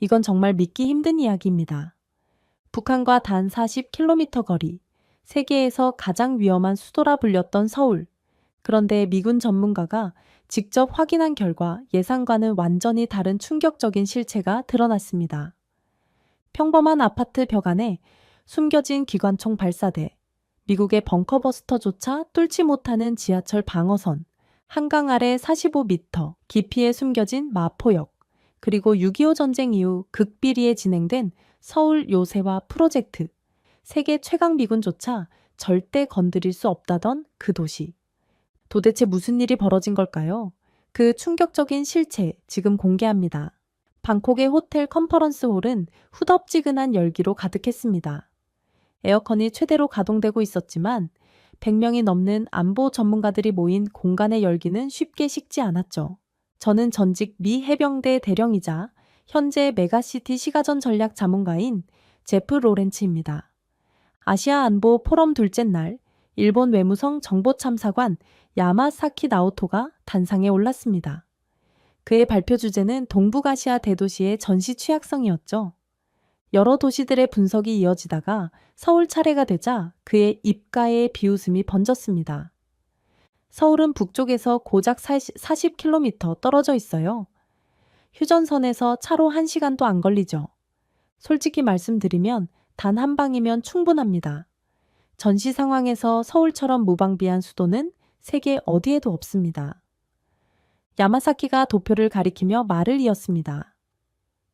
이건 정말 믿기 힘든 이야기입니다. 북한과 단 40km 거리, 세계에서 가장 위험한 수도라 불렸던 서울. 그런데 미군 전문가가 직접 확인한 결과 예상과는 완전히 다른 충격적인 실체가 드러났습니다. 평범한 아파트 벽 안에 숨겨진 기관총 발사대, 미국의 벙커버스터조차 뚫지 못하는 지하철 방어선, 한강 아래 45m 깊이에 숨겨진 마포역, 그리고 6.25 전쟁 이후 극비리에 진행된 서울 요새화 프로젝트, 세계 최강 미군조차 절대 건드릴 수 없다던 그 도시. 도대체 무슨 일이 벌어진 걸까요? 그 충격적인 실체 지금 공개합니다. 방콕의 호텔 컨퍼런스 홀은 후덥지근한 열기로 가득했습니다. 에어컨이 최대로 가동되고 있었지만 100명이 넘는 안보 전문가들이 모인 공간의 열기는 쉽게 식지 않았죠. 저는 전직 미 해병대 대령이자 현재 메가시티 시가전 전략 자문가인 제프 로렌츠입니다. 아시아 안보 포럼 둘째 날, 일본 외무성 정보참사관 야마사키 나오토가 단상에 올랐습니다. 그의 발표 주제는 동북아시아 대도시의 전시 취약성이었죠. 여러 도시들의 분석이 이어지다가 서울 차례가 되자 그의 입가에 비웃음이 번졌습니다. 서울은 북쪽에서 고작 40km 떨어져 있어요. 휴전선에서 차로 1시간도 안 걸리죠. 솔직히 말씀드리면 단 한 방이면 충분합니다. 전시 상황에서 서울처럼 무방비한 수도는 세계 어디에도 없습니다. 야마사키가 도표를 가리키며 말을 이었습니다.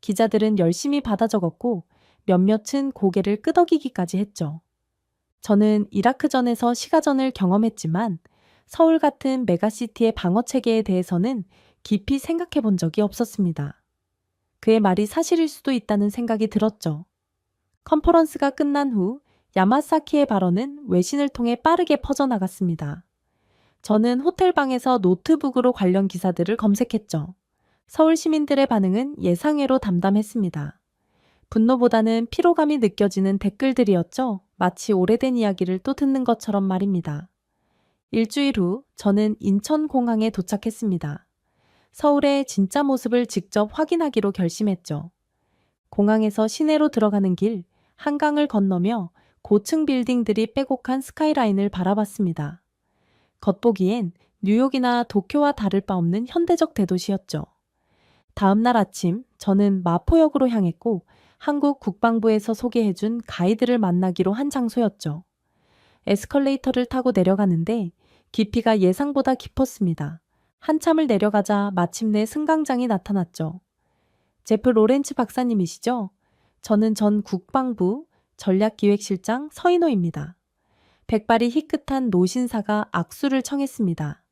기자들은 열심히 받아 적었고 몇몇은 고개를 끄덕이기까지 했죠. 저는 이라크전에서 시가전을 경험했지만 서울 같은 메가시티의 방어체계에 대해서는 깊이 생각해 본 적이 없었습니다. 그의 말이 사실일 수도 있다는 생각이 들었죠. 컨퍼런스가 끝난 후 야마사키의 발언은 외신을 통해 빠르게 퍼져나갔습니다. 저는 호텔방에서 노트북으로 관련 기사들을 검색했죠. 서울 시민들의 반응은 예상외로 담담했습니다. 분노보다는 피로감이 느껴지는 댓글들이었죠. 마치 오래된 이야기를 또 듣는 것처럼 말입니다. 일주일 후 저는 인천공항에 도착했습니다. 서울의 진짜 모습을 직접 확인하기로 결심했죠. 공항에서 시내로 들어가는 길, 한강을 건너며 고층 빌딩들이 빼곡한 스카이라인을 바라봤습니다. 겉보기엔 뉴욕이나 도쿄와 다를 바 없는 현대적 대도시였죠. 다음 날 아침 저는 마포역으로 향했고 한국 국방부에서 소개해준 가이드를 만나기로 한 장소였죠. 에스컬레이터를 타고 내려가는데 깊이가 예상보다 깊었습니다. 한참을 내려가자 마침내 승강장이 나타났죠. 제프 로렌츠 박사님이시죠? 저는 전 국방부 전략기획실장 서인호입니다. 백발이 희끗한 노신사가 악수를 청했습니다.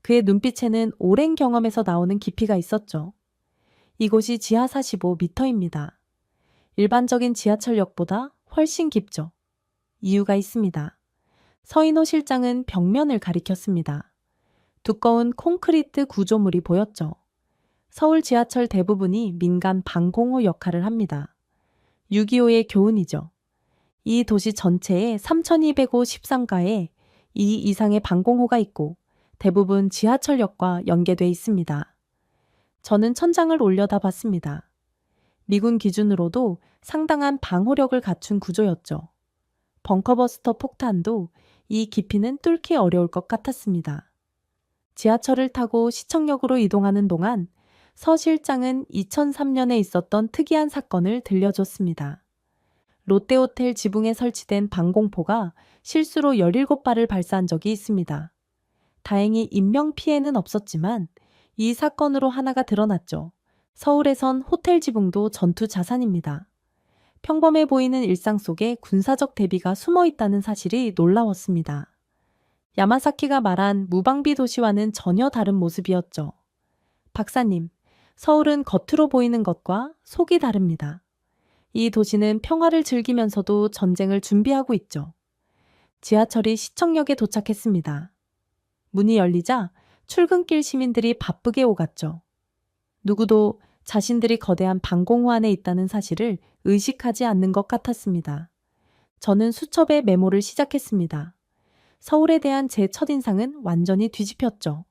그의 눈빛에는 오랜 경험에서 나오는 깊이가 있었죠. 이곳이 지하 45m입니다. 일반적인 지하철역보다 훨씬 깊죠. 이유가 있습니다. 서인호 실장은 벽면을 가리켰습니다. 두꺼운 콘크리트 구조물이 보였죠. 서울 지하철 대부분이 민간 방공호 역할을 합니다. 6.25의 교훈이죠. 이 도시 전체에 3253가에 2 이상의 방공호가 있고 대부분 지하철역과 연계돼 있습니다. 저는 천장을 올려다 봤습니다. 미군 기준으로도 상당한 방호력을 갖춘 구조였죠. 벙커버스터 폭탄도 이 깊이는 뚫기 어려울 것 같았습니다. 지하철을 타고 시청역으로 이동하는 동안 서 실장은 2003년에 있었던 특이한 사건을 들려줬습니다. 롯데호텔 지붕에 설치된 방공포가 실수로 17발을 발사한 적이 있습니다. 다행히 인명피해는 없었지만 이 사건으로 하나가 드러났죠. 서울에선 호텔 지붕도 전투 자산입니다. 평범해 보이는 일상 속에 군사적 대비가 숨어 있다는 사실이 놀라웠습니다. 야마사키가 말한 무방비 도시와는 전혀 다른 모습이었죠. 박사님, 서울은 겉으로 보이는 것과 속이 다릅니다. 이 도시는 평화를 즐기면서도 전쟁을 준비하고 있죠. 지하철이 시청역에 도착했습니다. 문이 열리자 출근길 시민들이 바쁘게 오갔죠. 누구도 자신들이 거대한 방공호 안에 있다는 사실을 의식하지 않는 것 같았습니다. 저는 수첩에 메모를 시작했습니다. 서울에 대한 제 첫인상은 완전히 뒤집혔죠.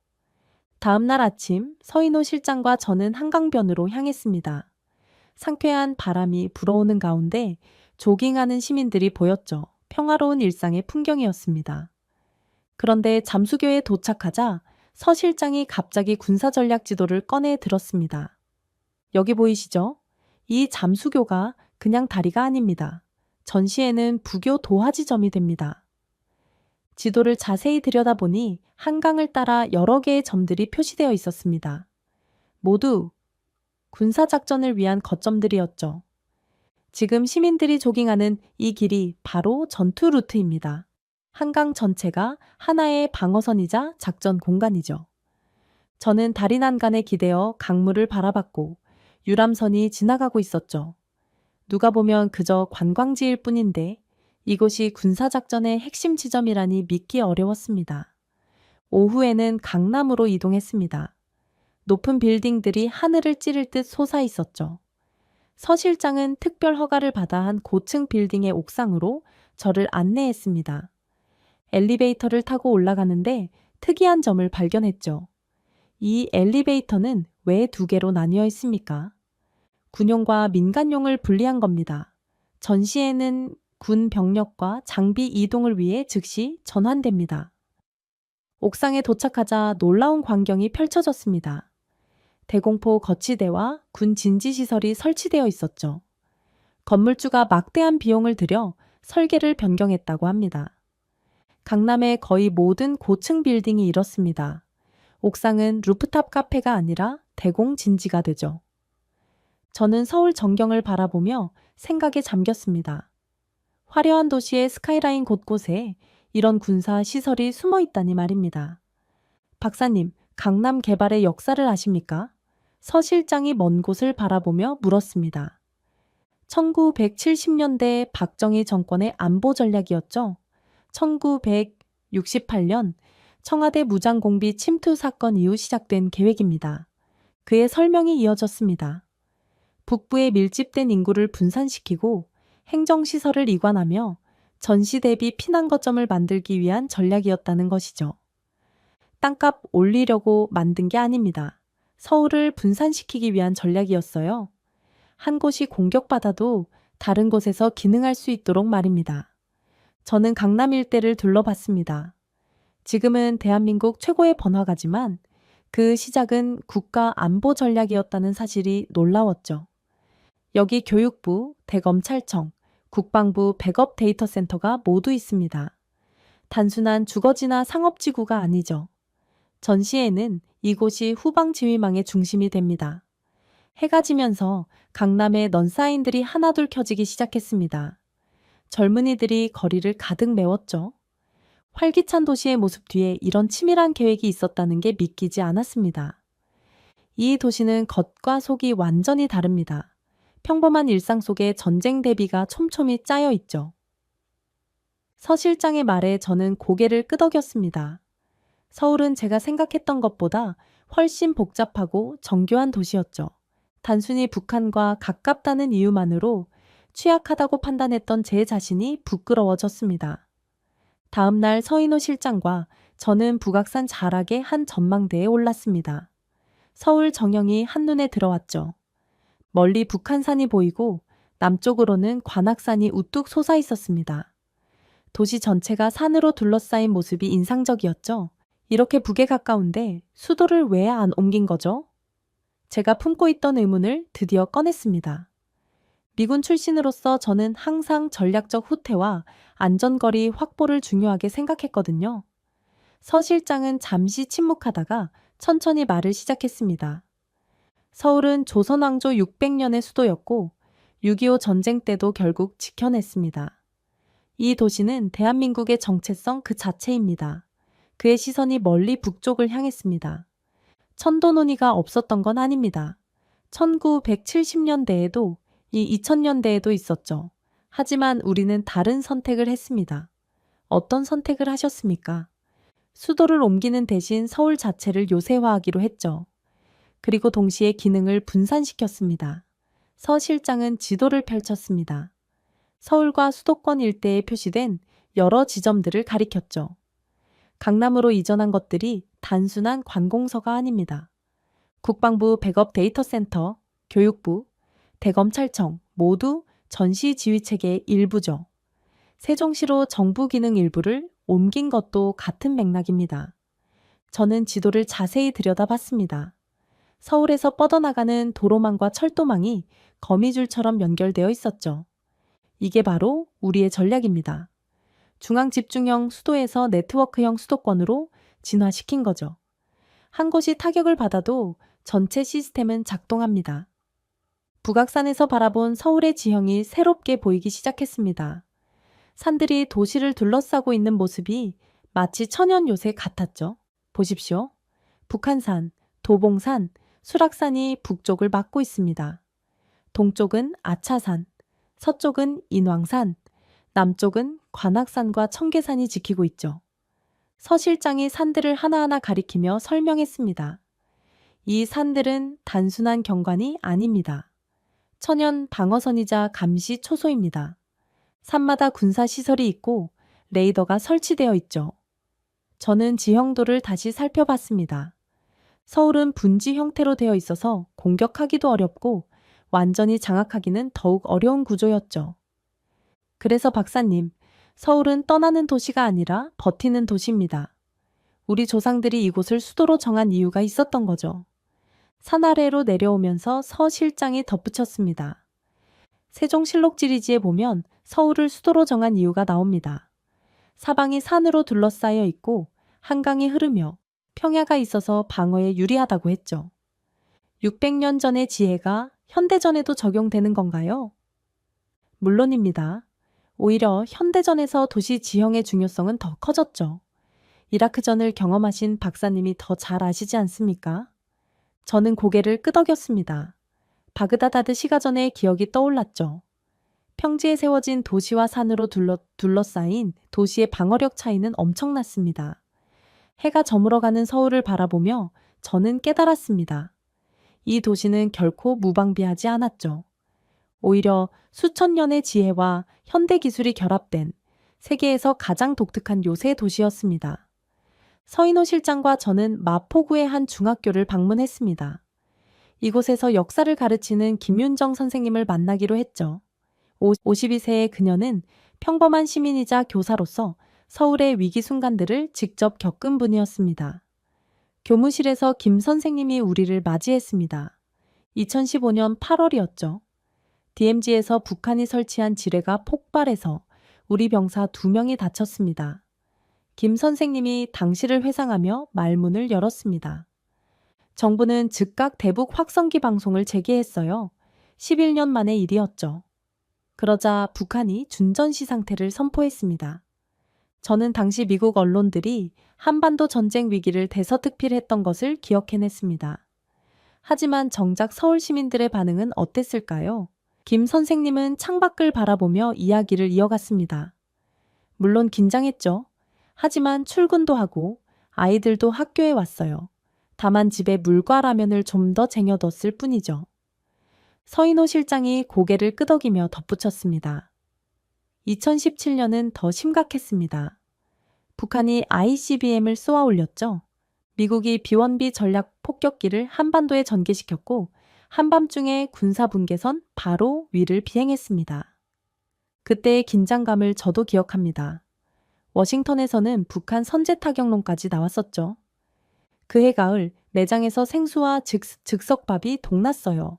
다음 날 아침 서인호 실장과 저는 한강변으로 향했습니다. 상쾌한 바람이 불어오는 가운데 조깅하는 시민들이 보였죠. 평화로운 일상의 풍경이었습니다. 그런데 잠수교에 도착하자 서 실장이 갑자기 군사전략 지도를 꺼내 들었습니다. 여기 보이시죠? 이 잠수교가 그냥 다리가 아닙니다. 전시에는 부교 도하지점이 됩니다. 지도를 자세히 들여다보니 한강을 따라 여러 개의 점들이 표시되어 있었습니다. 모두 군사작전을 위한 거점들이었죠. 지금 시민들이 조깅하는 이 길이 바로 전투 루트입니다. 한강 전체가 하나의 방어선이자 작전 공간이죠. 저는 다리 난간에 기대어 강물을 바라봤고 유람선이 지나가고 있었죠. 누가 보면 그저 관광지일 뿐인데 이곳이 군사작전의 핵심 지점이라니 믿기 어려웠습니다. 오후에는 강남으로 이동했습니다. 높은 빌딩들이 하늘을 찌를 듯 솟아 있었죠. 서 실장은 특별 허가를 받아 한 고층 빌딩의 옥상으로 저를 안내했습니다. 엘리베이터를 타고 올라가는데 특이한 점을 발견했죠. 이 엘리베이터는 왜 두 개로 나뉘어 있습니까? 군용과 민간용을 분리한 겁니다. 전시에는 군 병력과 장비 이동을 위해 즉시 전환됩니다. 옥상에 도착하자 놀라운 광경이 펼쳐졌습니다. 대공포 거치대와 군 진지시설이 설치되어 있었죠. 건물주가 막대한 비용을 들여 설계를 변경했다고 합니다. 강남의 거의 모든 고층 빌딩이 이렇습니다. 옥상은 루프탑 카페가 아니라 대공 진지가 되죠. 저는 서울 전경을 바라보며 생각에 잠겼습니다. 화려한 도시의 스카이라인 곳곳에 이런 군사 시설이 숨어 있다니 말입니다. 박사님, 강남 개발의 역사를 아십니까? 서 실장이 먼 곳을 바라보며 물었습니다. 1970년대 박정희 정권의 안보 전략이었죠. 1968년 청와대 무장공비 침투 사건 이후 시작된 계획입니다. 그의 설명이 이어졌습니다. 북부에 밀집된 인구를 분산시키고 행정시설을 이관하며 전시 대비 피난 거점을 만들기 위한 전략이었다는 것이죠. 땅값 올리려고 만든 게 아닙니다. 서울을 분산시키기 위한 전략이었어요. 한 곳이 공격받아도 다른 곳에서 기능할 수 있도록 말입니다. 저는 강남 일대를 둘러봤습니다. 지금은 대한민국 최고의 번화가지만 그 시작은 국가 안보 전략이었다는 사실이 놀라웠죠. 여기 교육부, 대검찰청, 국방부 백업 데이터 센터가 모두 있습니다. 단순한 주거지나 상업지구가 아니죠. 전시에는 이곳이 후방지휘망의 중심이 됩니다. 해가 지면서 강남의 넌사인들이 하나둘 켜지기 시작했습니다. 젊은이들이 거리를 가득 메웠죠. 활기찬 도시의 모습 뒤에 이런 치밀한 계획이 있었다는 게 믿기지 않았습니다. 이 도시는 겉과 속이 완전히 다릅니다. 평범한 일상 속에 전쟁 대비가 촘촘히 짜여 있죠. 서 실장의 말에 저는 고개를 끄덕였습니다. 서울은 제가 생각했던 것보다 훨씬 복잡하고 정교한 도시였죠. 단순히 북한과 가깝다는 이유만으로 취약하다고 판단했던 제 자신이 부끄러워졌습니다. 다음 날 서인호 실장과 저는 북악산 자락의 한 전망대에 올랐습니다. 서울 정형이 한눈에 들어왔죠. 멀리 북한산이 보이고 남쪽으로는 관악산이 우뚝 솟아 있었습니다. 도시 전체가 산으로 둘러싸인 모습이 인상적이었죠. 이렇게 북에 가까운데 수도를 왜 안 옮긴 거죠? 제가 품고 있던 의문을 드디어 꺼냈습니다. 미군 출신으로서 저는 항상 전략적 후퇴와 안전거리 확보를 중요하게 생각했거든요. 서 실장은 잠시 침묵하다가 천천히 말을 시작했습니다. 서울은 조선왕조 600년의 수도였고 6.25 전쟁 때도 결국 지켜냈습니다. 이 도시는 대한민국의 정체성 그 자체입니다. 그의 시선이 멀리 북쪽을 향했습니다. 천도논의가 없었던 건 아닙니다. 1970년대에도 이 2000년대에도 있었죠. 하지만 우리는 다른 선택을 했습니다. 어떤 선택을 하셨습니까? 수도를 옮기는 대신 서울 자체를 요새화하기로 했죠. 그리고 동시에 기능을 분산시켰습니다. 서 실장은 지도를 펼쳤습니다. 서울과 수도권 일대에 표시된 여러 지점들을 가리켰죠. 강남으로 이전한 것들이 단순한 관공서가 아닙니다. 국방부 백업 데이터 센터, 교육부, 대검찰청 모두 전시지휘체계의 일부죠. 세종시로 정부 기능 일부를 옮긴 것도 같은 맥락입니다. 저는 지도를 자세히 들여다봤습니다. 서울에서 뻗어나가는 도로망과 철도망이 거미줄처럼 연결되어 있었죠. 이게 바로 우리의 전략입니다. 중앙 집중형 수도에서 네트워크형 수도권으로 진화시킨 거죠. 한 곳이 타격을 받아도 전체 시스템은 작동합니다. 북악산에서 바라본 서울의 지형이 새롭게 보이기 시작했습니다. 산들이 도시를 둘러싸고 있는 모습이 마치 천연 요새 같았죠. 보십시오. 북한산, 도봉산, 수락산이 북쪽을 막고 있습니다. 동쪽은 아차산, 서쪽은 인왕산, 남쪽은 관악산과 청계산이 지키고 있죠. 서 실장이 산들을 하나하나 가리키며 설명했습니다. 이 산들은 단순한 경관이 아닙니다. 천연 방어선이자 감시 초소입니다. 산마다 군사시설이 있고 레이더가 설치되어 있죠. 저는 지형도를 다시 살펴봤습니다. 서울은 분지 형태로 되어 있어서 공격하기도 어렵고 완전히 장악하기는 더욱 어려운 구조였죠. 그래서 박사님, 서울은 떠나는 도시가 아니라 버티는 도시입니다. 우리 조상들이 이곳을 수도로 정한 이유가 있었던 거죠. 산 아래로 내려오면서 서 실장이 덧붙였습니다. 세종실록 지리지에 보면 서울을 수도로 정한 이유가 나옵니다. 사방이 산으로 둘러싸여 있고 한강이 흐르며 평야가 있어서 방어에 유리하다고 했죠. 600년 전의 지혜가 현대전에도 적용되는 건가요? 물론입니다. 오히려 현대전에서 도시 지형의 중요성은 더 커졌죠. 이라크전을 경험하신 박사님이 더 잘 아시지 않습니까? 저는 고개를 끄덕였습니다. 바그다드 시가전의 기억이 떠올랐죠. 평지에 세워진 도시와 산으로 둘러싸인 도시의 방어력 차이는 엄청났습니다. 해가 저물어가는 서울을 바라보며 저는 깨달았습니다. 이 도시는 결코 무방비하지 않았죠. 오히려 수천 년의 지혜와 현대 기술이 결합된 세계에서 가장 독특한 요새 도시였습니다. 서인호 실장과 저는 마포구의 한 중학교를 방문했습니다. 이곳에서 역사를 가르치는 김윤정 선생님을 만나기로 했죠. 52세의 그녀는 평범한 시민이자 교사로서 서울의 위기 순간들을 직접 겪은 분이었습니다. 교무실에서 김 선생님이 우리를 맞이했습니다. 2015년 8월이었죠. DMZ에서 북한이 설치한 지뢰가 폭발해서 우리 병사 2명이 다쳤습니다. 김 선생님이 당시를 회상하며 말문을 열었습니다. 정부는 즉각 대북 확성기 방송을 재개했어요. 11년 만의 일이었죠. 그러자 북한이 준전시 상태를 선포했습니다. 저는 당시 미국 언론들이 한반도 전쟁 위기를 대서특필했던 것을 기억해냈습니다. 하지만 정작 서울 시민들의 반응은 어땠을까요? 김 선생님은 창밖을 바라보며 이야기를 이어갔습니다. 물론 긴장했죠. 하지만 출근도 하고 아이들도 학교에 왔어요. 다만 집에 물과 라면을 좀 더 쟁여뒀을 뿐이죠. 서인호 실장이 고개를 끄덕이며 덧붙였습니다. 2017년은 더 심각했습니다. 북한이 ICBM을 쏘아 올렸죠. 미국이 비원비 전략 폭격기를 한반도에 전개시켰고 한밤중에 군사분계선 바로 위를 비행했습니다. 그때의 긴장감을 저도 기억합니다. 워싱턴에서는 북한 선제 타격론까지 나왔었죠. 그해 가을 매장에서 생수와 즉석밥이 동났어요.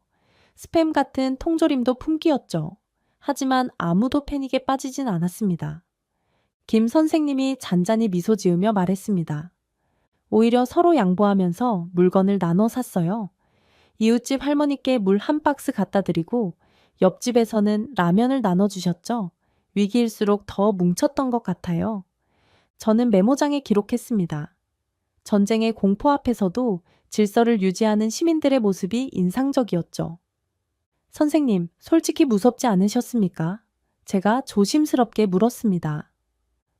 스팸 같은 통조림도 품귀였죠. 하지만 아무도 패닉에 빠지진 않았습니다. 김 선생님이 잔잔히 미소 지으며 말했습니다. 오히려 서로 양보하면서 물건을 나눠 샀어요. 이웃집 할머니께 물 한 박스 갖다 드리고 옆집에서는 라면을 나눠주셨죠. 위기일수록 더 뭉쳤던 것 같아요. 저는 메모장에 기록했습니다. 전쟁의 공포 앞에서도 질서를 유지하는 시민들의 모습이 인상적이었죠. 선생님, 솔직히 무섭지 않으셨습니까? 제가 조심스럽게 물었습니다.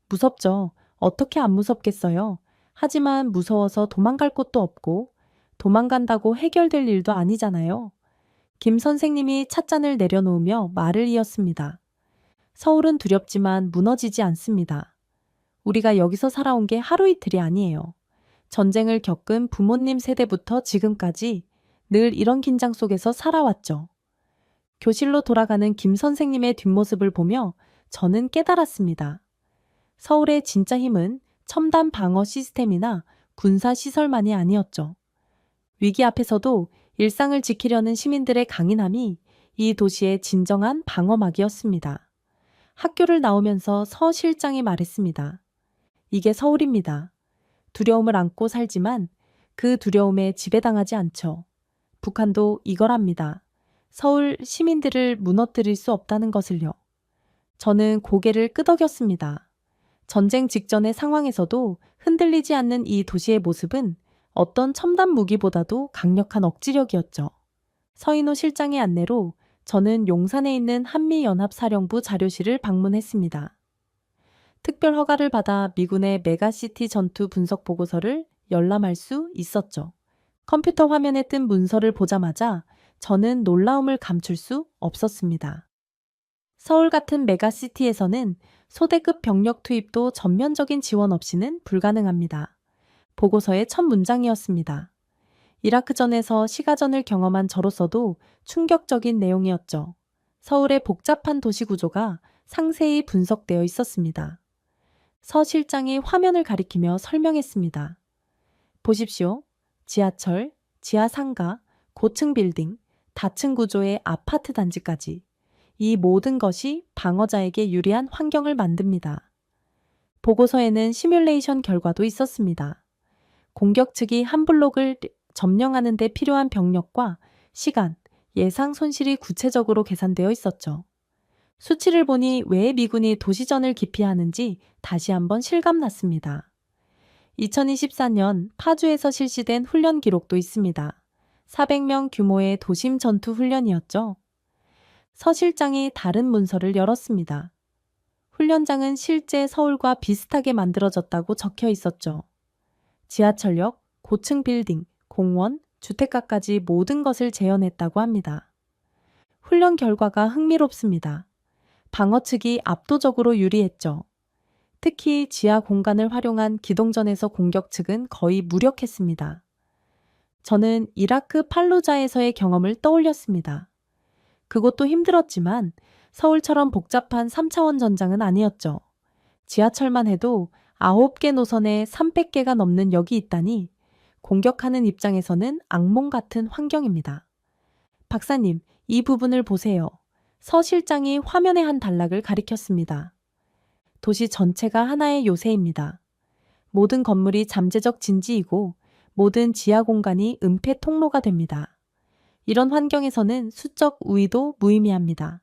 무섭죠. 어떻게 안 무섭겠어요. 하지만 무서워서 도망갈 곳도 없고 도망간다고 해결될 일도 아니잖아요. 김 선생님이 찻잔을 내려놓으며 말을 이었습니다. 서울은 두렵지만 무너지지 않습니다. 우리가 여기서 살아온 게 하루 이틀이 아니에요. 전쟁을 겪은 부모님 세대부터 지금까지 늘 이런 긴장 속에서 살아왔죠. 교실로 돌아가는 김 선생님의 뒷모습을 보며 저는 깨달았습니다. 서울의 진짜 힘은 첨단 방어 시스템이나 군사 시설만이 아니었죠. 위기 앞에서도 일상을 지키려는 시민들의 강인함이 이 도시의 진정한 방어막이었습니다. 학교를 나오면서 서 실장이 말했습니다. 이게 서울입니다. 두려움을 안고 살지만 그 두려움에 지배당하지 않죠. 북한도 이거랍니다. 서울 시민들을 무너뜨릴 수 없다는 것을요. 저는 고개를 끄덕였습니다. 전쟁 직전의 상황에서도 흔들리지 않는 이 도시의 모습은 어떤 첨단 무기보다도 강력한 억지력이었죠. 서인호 실장의 안내로 저는 용산에 있는 한미연합사령부 자료실을 방문했습니다. 특별 허가를 받아 미군의 메가시티 전투 분석 보고서를 열람할 수 있었죠. 컴퓨터 화면에 뜬 문서를 보자마자 저는 놀라움을 감출 수 없었습니다. 서울 같은 메가시티에서는 소대급 병력 투입도 전면적인 지원 없이는 불가능합니다. 보고서의 첫 문장이었습니다. 이라크전에서 시가전을 경험한 저로서도 충격적인 내용이었죠. 서울의 복잡한 도시 구조가 상세히 분석되어 있었습니다. 서 실장이 화면을 가리키며 설명했습니다. 보십시오. 지하철, 지하상가, 고층 빌딩, 다층 구조의 아파트 단지까지 이 모든 것이 방어자에게 유리한 환경을 만듭니다. 보고서에는 시뮬레이션 결과도 있었습니다. 공격 측이 한 블록을 점령하는 데 필요한 병력과 시간, 예상 손실이 구체적으로 계산되어 있었죠. 수치를 보니 왜 미군이 도시전을 기피하는지 다시 한번 실감났습니다. 2024년 파주에서 실시된 훈련 기록도 있습니다. 400명 규모의 도심 전투 훈련이었죠. 서 실장이 다른 문서를 열었습니다. 훈련장은 실제 서울과 비슷하게 만들어졌다고 적혀 있었죠. 지하철역, 고층 빌딩, 공원, 주택가까지 모든 것을 재현했다고 합니다. 훈련 결과가 흥미롭습니다. 방어 측이 압도적으로 유리했죠. 특히 지하 공간을 활용한 기동전에서 공격 측은 거의 무력했습니다. 저는 이라크 팔루자에서의 경험을 떠올렸습니다. 그곳도 힘들었지만 서울처럼 복잡한 3차원 전장은 아니었죠. 지하철만 해도 9개 노선에 300개가 넘는 역이 있다니 공격하는 입장에서는 악몽 같은 환경입니다. 박사님, 이 부분을 보세요. 서 실장이 화면의 한 단락을 가리켰습니다. 도시 전체가 하나의 요새입니다. 모든 건물이 잠재적 진지이고 모든 지하 공간이 은폐 통로가 됩니다. 이런 환경에서는 수적 우위도 무의미합니다.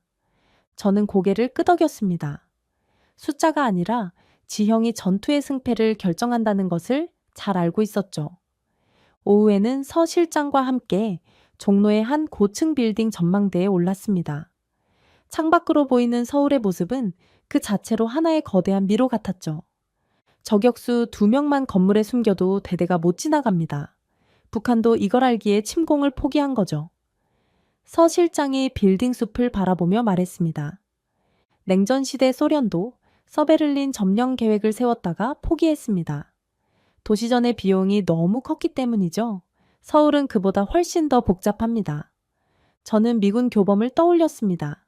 저는 고개를 끄덕였습니다. 숫자가 아니라 지형이 전투의 승패를 결정한다는 것을 잘 알고 있었죠. 오후에는 서 실장과 함께 종로의 한 고층 빌딩 전망대에 올랐습니다. 창밖으로 보이는 서울의 모습은 그 자체로 하나의 거대한 미로 같았죠. 저격수 2명만 건물에 숨겨도 대대가 못 지나갑니다. 북한도 이걸 알기에 침공을 포기한 거죠. 서 실장이 빌딩 숲을 바라보며 말했습니다. 냉전 시대 소련도 서베를린 점령 계획을 세웠다가 포기했습니다. 도시전의 비용이 너무 컸기 때문이죠. 서울은 그보다 훨씬 더 복잡합니다. 저는 미군 교범을 떠올렸습니다.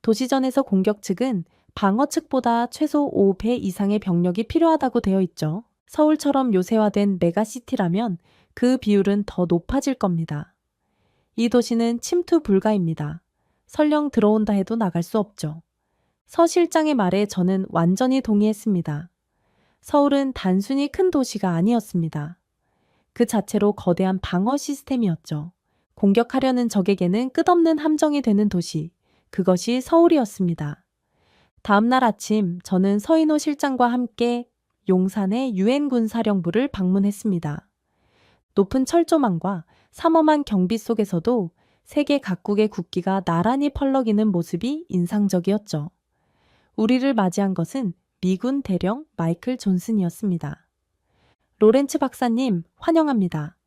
도시전에서 공격 측은 방어 측보다 최소 5배 이상의 병력이 필요하다고 되어 있죠. 서울처럼 요새화된 메가시티라면 그 비율은 더 높아질 겁니다. 이 도시는 침투 불가입니다. 설령 들어온다 해도 나갈 수 없죠. 서 실장의 말에 저는 완전히 동의했습니다. 서울은 단순히 큰 도시가 아니었습니다. 그 자체로 거대한 방어 시스템이었죠. 공격하려는 적에게는 끝없는 함정이 되는 도시, 그것이 서울이었습니다. 다음 날 아침 저는 서인호 실장과 함께 용산의 유엔군 사령부를 방문했습니다. 높은 철조망과 삼엄한 경비 속에서도 세계 각국의 국기가 나란히 펄럭이는 모습이 인상적이었죠. 우리를 맞이한 것은 미군 대령 마이클 존슨이었습니다. 로렌츠 박사님, 환영합니다.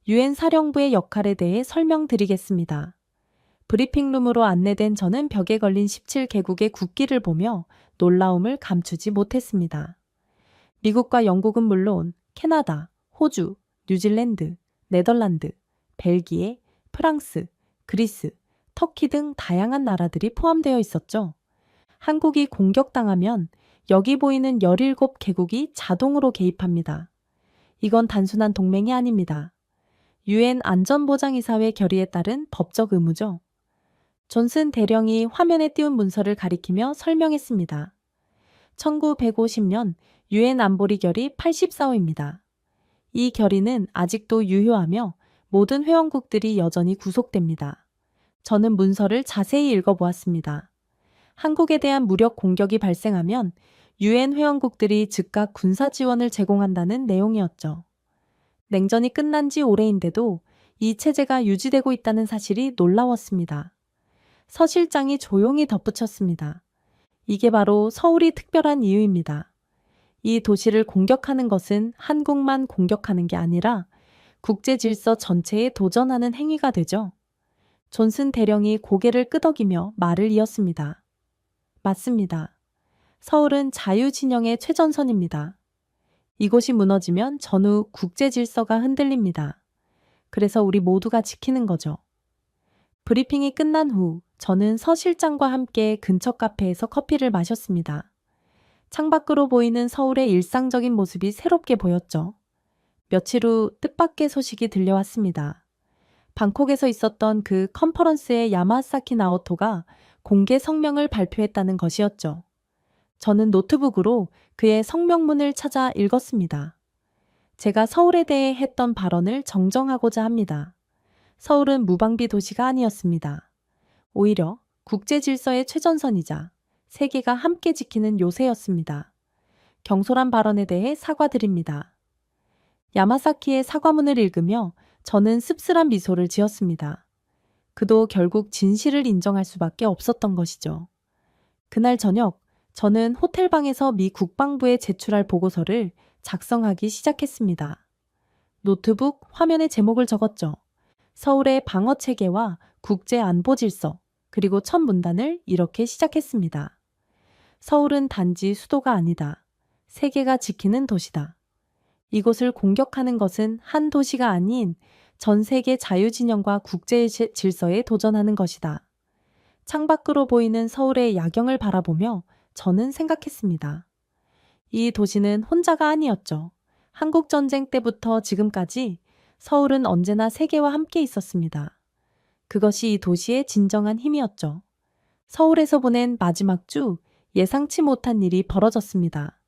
유엔 사령부의 역할에 대해 설명드리겠습니다. 브리핑룸으로 안내된 저는 벽에 걸린 17개국의 국기를 보며 놀라움을 감추지 못했습니다. 미국과 영국은 물론 캐나다, 호주, 뉴질랜드, 네덜란드, 벨기에, 프랑스, 그리스, 터키 등 다양한 나라들이 포함되어 있었죠. 한국이 공격당하면 여기 보이는 17개국이 자동으로 개입합니다. 이건 단순한 동맹이 아닙니다. 유엔 안전보장이사회 결의에 따른 법적 의무죠. 존슨 대령이 화면에 띄운 문서를 가리키며 설명했습니다. 1950년 유엔 안보리 결의 84호입니다. 이 결의는 아직도 유효하며 모든 회원국들이 여전히 구속됩니다. 저는 문서를 자세히 읽어보았습니다. 한국에 대한 무력 공격이 발생하면 유엔 회원국들이 즉각 군사 지원을 제공한다는 내용이었죠. 냉전이 끝난 지 오래인데도 이 체제가 유지되고 있다는 사실이 놀라웠습니다. 서 실장이 조용히 덧붙였습니다. 이게 바로 서울이 특별한 이유입니다. 이 도시를 공격하는 것은 한국만 공격하는 게 아니라 국제 질서 전체에 도전하는 행위가 되죠. 존슨 대령이 고개를 끄덕이며 말을 이었습니다. 맞습니다. 서울은 자유진영의 최전선입니다. 이곳이 무너지면 전후 국제 질서가 흔들립니다. 그래서 우리 모두가 지키는 거죠. 브리핑이 끝난 후 저는 서 실장과 함께 근처 카페에서 커피를 마셨습니다. 창밖으로 보이는 서울의 일상적인 모습이 새롭게 보였죠. 며칠 후 뜻밖의 소식이 들려왔습니다. 방콕에서 있었던 그 컨퍼런스의 야마사키 나오토가 공개 성명을 발표했다는 것이었죠. 저는 노트북으로 그의 성명문을 찾아 읽었습니다. 제가 서울에 대해 했던 발언을 정정하고자 합니다. 서울은 무방비 도시가 아니었습니다. 오히려 국제 질서의 최전선이자 세계가 함께 지키는 요새였습니다. 경솔한 발언에 대해 사과드립니다. 야마사키의 사과문을 읽으며 저는 씁쓸한 미소를 지었습니다. 그도 결국 진실을 인정할 수밖에 없었던 것이죠. 그날 저녁 저는 호텔방에서 미 국방부에 제출할 보고서를 작성하기 시작했습니다. 노트북 화면에 제목을 적었죠. 서울의 방어 체계와 국제 안보 질서, 그리고 첫 문단을 이렇게 시작했습니다. 서울은 단지 수도가 아니다. 세계가 지키는 도시다. 이곳을 공격하는 것은 한 도시가 아닌 전 세계 자유진영과 국제 질서에 도전하는 것이다. 창밖으로 보이는 서울의 야경을 바라보며 저는 생각했습니다. 이 도시는 혼자가 아니었죠. 한국전쟁 때부터 지금까지 서울은 언제나 세계와 함께 있었습니다. 그것이 이 도시의 진정한 힘이었죠. 서울에서 보낸 마지막 주 예상치 못한 일이 벌어졌습니다.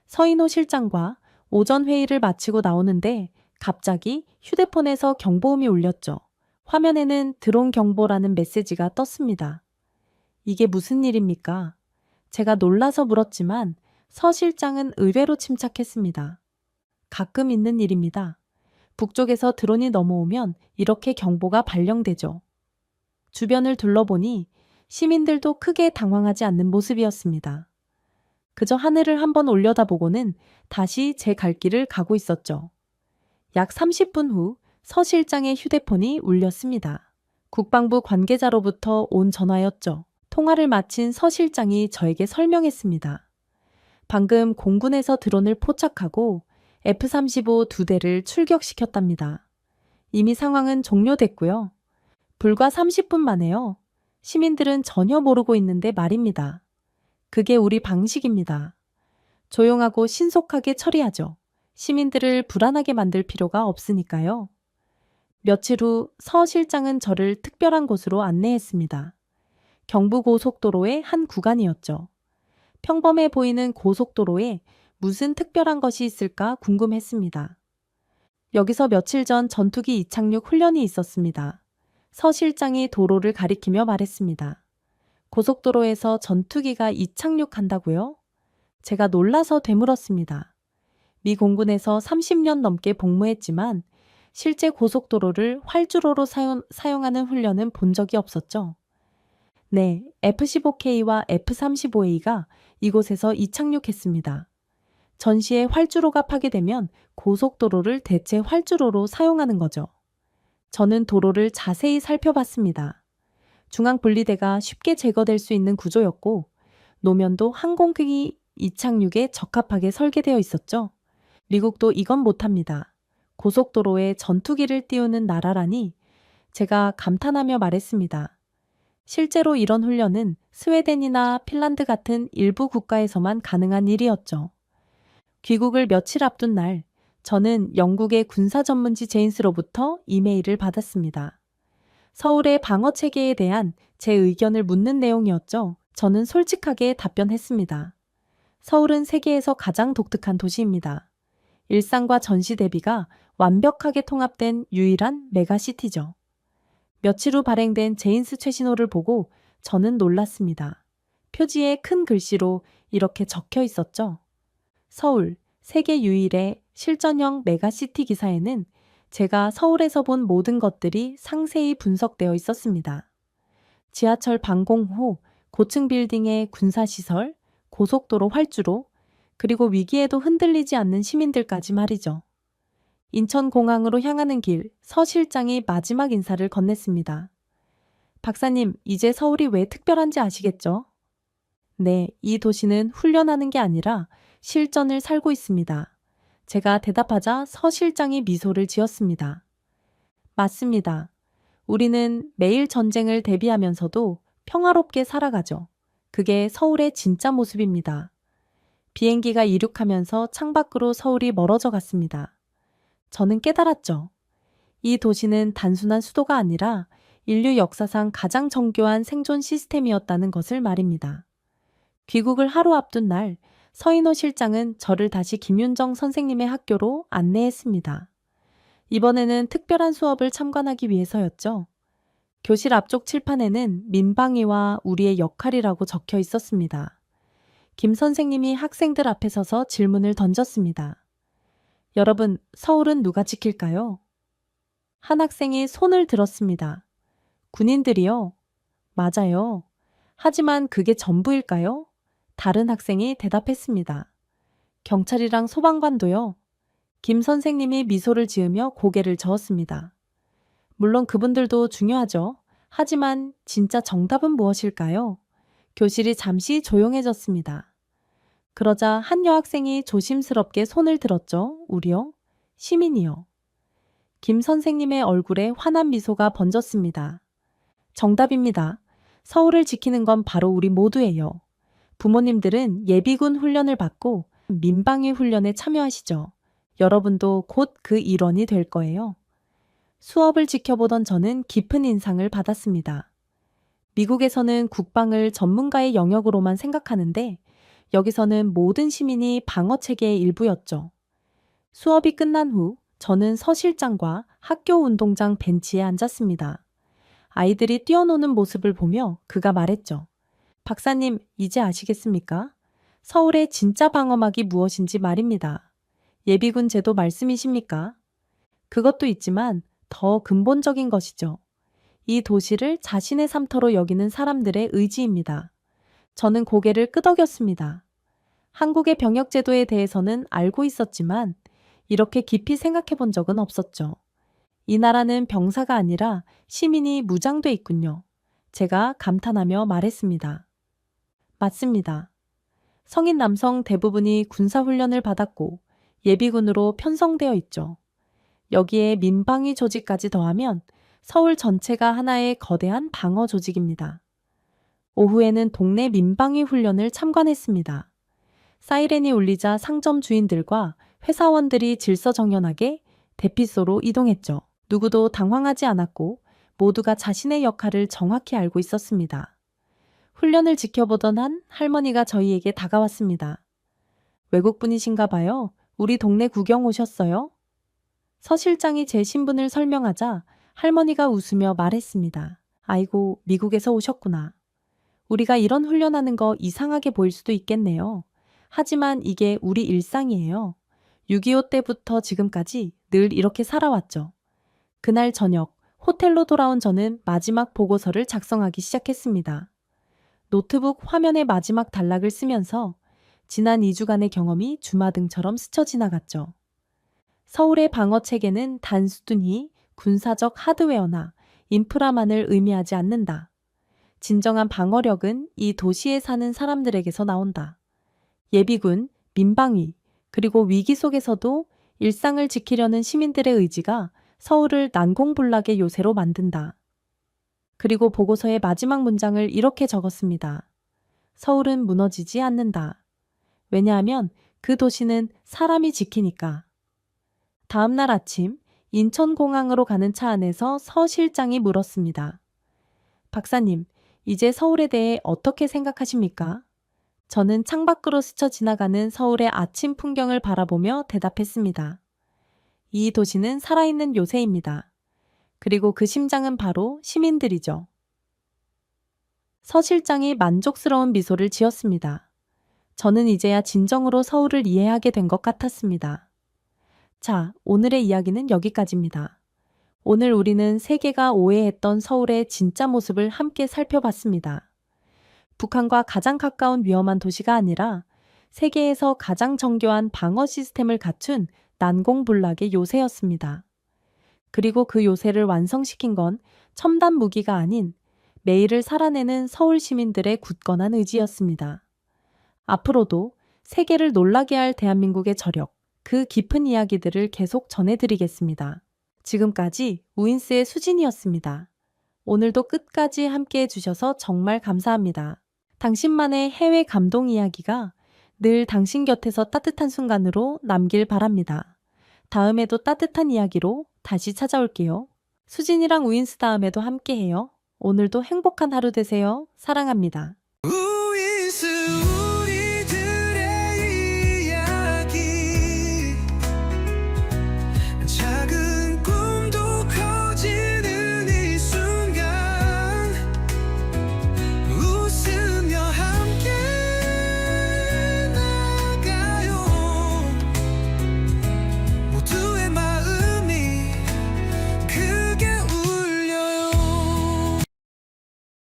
서인호 실장과 오전 회의를 마치고 나오는데 갑자기 휴대폰에서 경보음이 울렸죠. 화면에는 드론 경보라는 메시지가 떴습니다. 이게 무슨 일입니까? 제가 놀라서 물었지만 서 실장은 의외로 침착했습니다. 가끔 있는 일입니다. 북쪽에서 드론이 넘어오면 이렇게 경보가 발령되죠. 주변을 둘러보니 시민들도 크게 당황하지 않는 모습이었습니다. 그저 하늘을 한번 올려다보고는 다시 제 갈 길을 가고 있었죠. 약 30분 후 서 실장의 휴대폰이 울렸습니다. 국방부 관계자로부터 온 전화였죠. 통화를 마친 서 실장이 저에게 설명했습니다. 방금 공군에서 드론을 포착하고 F-35 2대를 출격시켰답니다. 이미 상황은 종료됐고요. 불과 30분 만에요. 시민들은 전혀 모르고 있는데 말입니다. 그게 우리 방식입니다. 조용하고 신속하게 처리하죠. 시민들을 불안하게 만들 필요가 없으니까요. 며칠 후 서 실장은 저를 특별한 곳으로 안내했습니다. 경부고속도로의 한 구간이었죠. 평범해 보이는 고속도로에 무슨 특별한 것이 있을까 궁금했습니다. 여기서 며칠 전 전투기 이착륙 훈련이 있었습니다. 서 실장이 도로를 가리키며 말했습니다. 고속도로에서 전투기가 이착륙한다고요? 제가 놀라서 되물었습니다. 미 공군에서 30년 넘게 복무했지만 실제 고속도로를 활주로로 사용하는 훈련은 본 적이 없었죠. 네, F-15K와 F-35A가 이곳에서 이착륙했습니다. 전시에 활주로가 파괴되면 고속도로를 대체 활주로로 사용하는 거죠. 저는 도로를 자세히 살펴봤습니다. 중앙분리대가 쉽게 제거될 수 있는 구조였고 노면도 항공기 이착륙에 적합하게 설계되어 있었죠. 미국도 이건 못합니다. 고속도로에 전투기를 띄우는 나라라니 제가 감탄하며 말했습니다. 실제로 이런 훈련은 스웨덴이나 핀란드 같은 일부 국가에서만 가능한 일이었죠. 귀국을 며칠 앞둔 날, 저는 영국의 군사 전문지 제인스로부터 이메일을 받았습니다. 서울의 방어 체계에 대한 제 의견을 묻는 내용이었죠. 저는 솔직하게 답변했습니다. 서울은 세계에서 가장 독특한 도시입니다. 일상과 전시 대비가 완벽하게 통합된 유일한 메가시티죠. 며칠 후 발행된 제인스 최신호를 보고 저는 놀랐습니다. 표지에 큰 글씨로 이렇게 적혀 있었죠. 서울, 세계 유일의 실전형 메가시티 기사에는 제가 서울에서 본 모든 것들이 상세히 분석되어 있었습니다. 지하철 방공호, 고층 빌딩의 군사시설, 고속도로 활주로, 그리고 위기에도 흔들리지 않는 시민들까지 말이죠. 인천공항으로 향하는 길, 서 실장이 마지막 인사를 건넸습니다. 박사님, 이제 서울이 왜 특별한지 아시겠죠? 네, 이 도시는 훈련하는 게 아니라 실전을 살고 있습니다. 제가 대답하자 서 실장이 미소를 지었습니다. 맞습니다. 우리는 매일 전쟁을 대비하면서도 평화롭게 살아가죠. 그게 서울의 진짜 모습입니다. 비행기가 이륙하면서 창밖으로 서울이 멀어져 갔습니다. 저는 깨달았죠. 이 도시는 단순한 수도가 아니라 인류 역사상 가장 정교한 생존 시스템이었다는 것을 말입니다. 귀국을 하루 앞둔 날, 서인호 실장은 저를 다시 김윤정 선생님의 학교로 안내했습니다. 이번에는 특별한 수업을 참관하기 위해서였죠. 교실 앞쪽 칠판에는 민방위와 우리의 역할이라고 적혀 있었습니다. 김 선생님이 학생들 앞에 서서 질문을 던졌습니다. 여러분, 서울은 누가 지킬까요? 한 학생이 손을 들었습니다. 군인들이요? 맞아요. 하지만 그게 전부일까요? 다른 학생이 대답했습니다. 경찰이랑 소방관도요? 김 선생님이 미소를 지으며 고개를 저었습니다. 물론 그분들도 중요하죠. 하지만 진짜 정답은 무엇일까요? 교실이 잠시 조용해졌습니다. 그러자 한 여학생이 조심스럽게 손을 들었죠. 우리요? 시민이요. 김 선생님의 얼굴에 환한 미소가 번졌습니다. 정답입니다. 서울을 지키는 건 바로 우리 모두예요. 부모님들은 예비군 훈련을 받고 민방위 훈련에 참여하시죠. 여러분도 곧 그 일원이 될 거예요. 수업을 지켜보던 저는 깊은 인상을 받았습니다. 미국에서는 국방을 전문가의 영역으로만 생각하는데 여기서는 모든 시민이 방어 체계의 일부였죠. 수업이 끝난 후 저는 서 실장과 학교 운동장 벤치에 앉았습니다. 아이들이 뛰어노는 모습을 보며 그가 말했죠. 박사님, 이제 아시겠습니까? 서울의 진짜 방어막이 무엇인지 말입니다. 예비군 제도 말씀이십니까? 그것도 있지만 더 근본적인 것이죠. 이 도시를 자신의 삶터로 여기는 사람들의 의지입니다. 저는 고개를 끄덕였습니다. 한국의 병역 제도에 대해서는 알고 있었지만 이렇게 깊이 생각해 본 적은 없었죠. 이 나라는 병사가 아니라 시민이 무장돼 있군요. 제가 감탄하며 말했습니다. 맞습니다. 성인 남성 대부분이 군사훈련을 받았고 예비군으로 편성되어 있죠. 여기에 민방위 조직까지 더하면 서울 전체가 하나의 거대한 방어 조직입니다. 오후에는 동네 민방위 훈련을 참관했습니다. 사이렌이 울리자 상점 주인들과 회사원들이 질서정연하게 대피소로 이동했죠. 누구도 당황하지 않았고 모두가 자신의 역할을 정확히 알고 있었습니다. 훈련을 지켜보던 한 할머니가 저희에게 다가왔습니다. 외국분이신가 봐요. 우리 동네 구경 오셨어요? 서 실장이 제 신분을 설명하자 할머니가 웃으며 말했습니다. 아이고, 미국에서 오셨구나. 우리가 이런 훈련하는 거 이상하게 보일 수도 있겠네요. 하지만 이게 우리 일상이에요. 6.25 때부터 지금까지 늘 이렇게 살아왔죠. 그날 저녁, 호텔로 돌아온 저는 마지막 보고서를 작성하기 시작했습니다. 노트북 화면의 마지막 단락을 쓰면서 지난 2주간의 경험이 주마등처럼 스쳐 지나갔죠. 서울의 방어 체계는 단순히 군사적 하드웨어나 인프라만을 의미하지 않는다. 진정한 방어력은 이 도시에 사는 사람들에게서 나온다. 예비군, 민방위, 그리고 위기 속에서도 일상을 지키려는 시민들의 의지가 서울을 난공불락의 요새로 만든다. 그리고 보고서의 마지막 문장을 이렇게 적었습니다. 서울은 무너지지 않는다. 왜냐하면 그 도시는 사람이 지키니까. 다음 날 아침 인천공항으로 가는 차 안에서 서 실장이 물었습니다. 박사님, 이제 서울에 대해 어떻게 생각하십니까? 저는 창밖으로 스쳐 지나가는 서울의 아침 풍경을 바라보며 대답했습니다. 이 도시는 살아있는 요새입니다. 그리고 그 심장은 바로 시민들이죠. 서 실장이 만족스러운 미소를 지었습니다. 저는 이제야 진정으로 서울을 이해하게 된 것 같았습니다. 자, 오늘의 이야기는 여기까지입니다. 오늘 우리는 세계가 오해했던 서울의 진짜 모습을 함께 살펴봤습니다. 북한과 가장 가까운 위험한 도시가 아니라 세계에서 가장 정교한 방어 시스템을 갖춘 난공불락의 요새였습니다. 그리고 그 요새를 완성시킨 건 첨단 무기가 아닌 매일을 살아내는 서울 시민들의 굳건한 의지였습니다. 앞으로도 세계를 놀라게 할 대한민국의 저력, 그 깊은 이야기들을 계속 전해드리겠습니다. 지금까지 우인스의 수진이었습니다. 오늘도 끝까지 함께 해주셔서 정말 감사합니다. 당신만의 해외 감동 이야기가 늘 당신 곁에서 따뜻한 순간으로 남길 바랍니다. 다음에도 따뜻한 이야기로 다시 찾아올게요. 수진이랑 우인스 다음에도 함께해요. 오늘도 행복한 하루 되세요. 사랑합니다.